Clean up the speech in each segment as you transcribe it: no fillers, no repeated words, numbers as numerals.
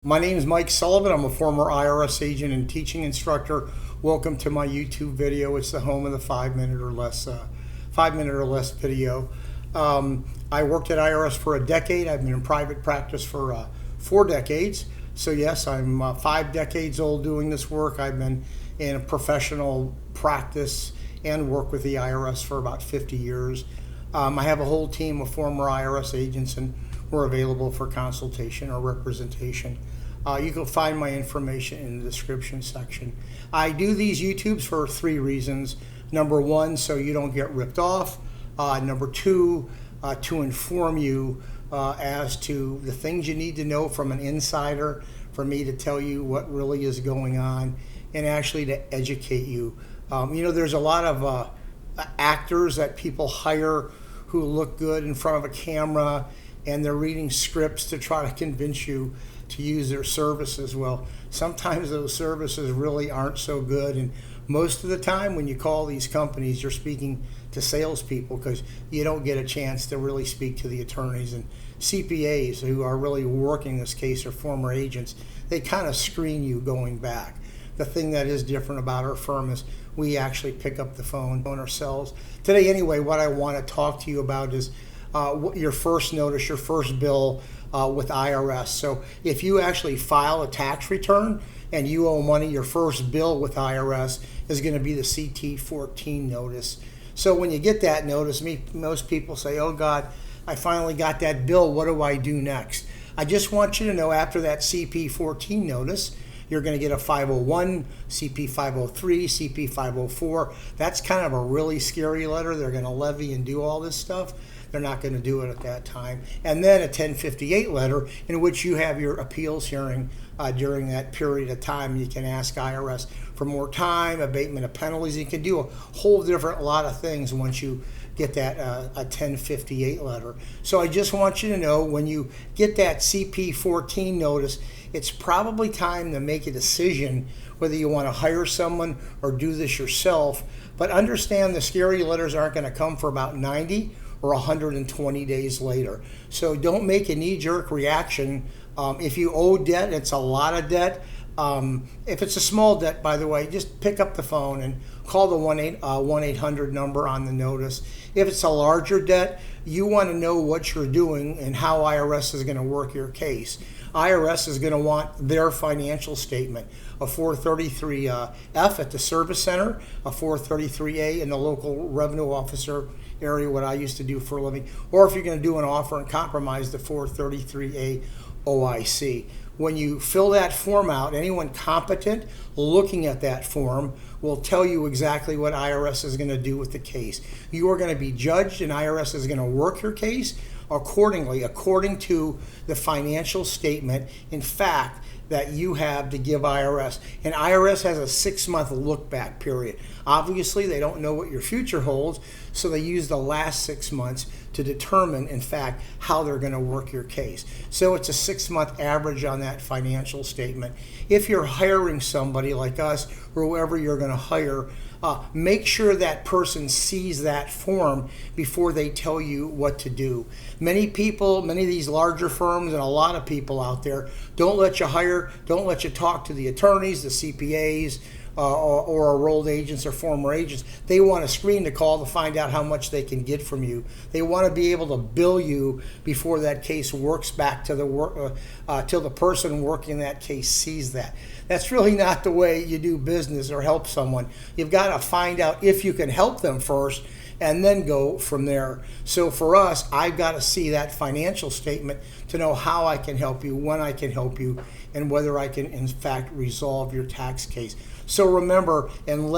My name is Mike Sullivan. I'm a former IRS agent and teaching instructor. Welcome to my YouTube video. It's the home of the 5 minute or less video. I worked at IRS for a decade. I've been in private practice for 4 decades. So yes, I'm 5 decades old doing this work. I've been in a professional practice and work with the IRS for about 50 years. I have a whole team of former IRS agents, and we're available for consultation or representation. You can find my information in the description section. I do these YouTubes for 3 reasons. Number 1, so you don't get ripped off. Number 2, to inform you as to the things you need to know from an insider, for me to tell you what really is going on, and actually to educate you. There's a lot of actors that people hire who look good in front of a camera, and they're reading scripts to try to convince you to use their services. Well, sometimes those services really aren't so good, and most of the time when you call these companies, you're speaking to salespeople because you don't get a chance to really speak to the attorneys and CPAs who are really working this case, or former agents. They kind of screen you going back. The thing that is different about our firm is we actually pick up the phone on ourselves. Today anyway, what I want to talk to you about is your first notice, your first bill with IRS. So if you actually file a tax return and you owe money, your first bill with IRS is going to be the CP14 notice. So when you get that notice, most people say, oh God, I finally got that bill. What do I do next? I just want you to know, after that CP14 notice, you're going to get a 501, CP503, CP504. That's kind of a really scary letter. They're going to levy and do all this stuff. They're not going to do it at that time. And then a 1058 letter in which you have your appeals hearing during that period of time. You can ask IRS for more time, abatement of penalties. You can do a whole different lot of things once you get that a 1058 letter. So I just want you to know, when you get that CP14 notice, it's probably time to make a decision whether you want to hire someone or do this yourself. But understand, the scary letters aren't going to come for about 90 or 120 days later. So don't make a knee-jerk reaction. If you owe debt, it's a lot of debt. If it's a small debt, by the way, just pick up the phone and call the 1-800 number on the notice. If it's a larger debt, you want to know what you're doing and how IRS is going to work your case. IRS is going to want their financial statement, a 433F at the service center, a 433A in the local revenue officer area, what I used to do for a living, or if you're going to do an offer and compromise, the 433A OIC. When you fill that form out, anyone competent looking at that form will tell you exactly what IRS is going to do with the case. You are going to be judged, and IRS is going to work your case accordingly, according to the financial statement, in fact, that you have to give IRS. And IRS has a 6-month look-back period. Obviously, they don't know what your future holds, so they use the last 6 months to determine, in fact, how they're going to work your case. So it's a 6-month average on that financial statement. If you're hiring somebody like us, or whoever you're going to hire, make sure that person sees that form before they tell you what to do. Many people, many of these larger firms, and a lot of people out there, don't let you hire, don't let you talk to the attorneys, the CPAs, or enrolled agents or former agents. They want a screen to call to find out how much they can get from you. They want to be able to bill you before that case works back to the till the person working that case sees that. That's really not the way you do business or help someone. You've got to find out if you can help them first, and then go from there. So for us, I've got to see that financial statement to know how I can help you, when I can help you, and whether I can in fact resolve your tax case. So remember, and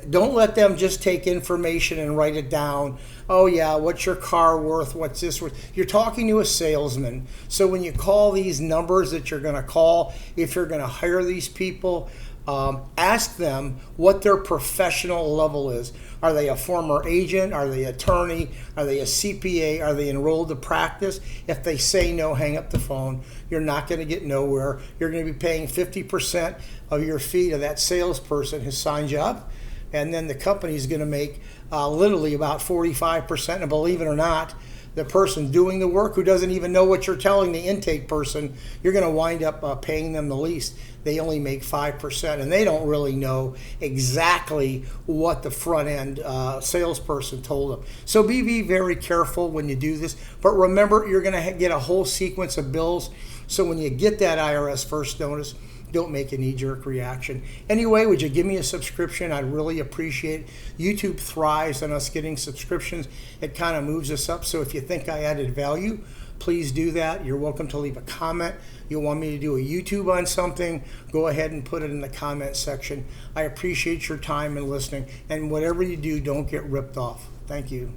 don't let them just take information and write it down. Oh yeah, what's your car worth? What's this worth? You're talking to a salesman. So when you call these numbers that you're going to call, if you're going to hire these people, ask them what their professional level is. Are they a former agent? Are they an attorney? Are they a CPA? Are they enrolled to practice? If they say no, hang up the phone. You're not going to get nowhere. You're going to be paying 50% of your fee to that salesperson who signed you up, and then the company is going to make literally about 45%. And believe it or not, the person doing the work who doesn't even know what you're telling the intake person, you're going to wind up paying them the least. They only make 5%, and they don't really know exactly what the front end salesperson told them. So be very careful when you do this. But remember, you're going to get a whole sequence of bills. So when you get that IRS first notice, don't make a knee-jerk reaction. Anyway, would you give me a subscription? I'd really appreciate it. YouTube thrives on us getting subscriptions. It kind of moves us up. So if you think I added value, please do that. You're welcome to leave a comment. You want me to do a YouTube on something, go ahead and put it in the comment section. I appreciate your time and listening. And whatever you do, don't get ripped off. Thank you.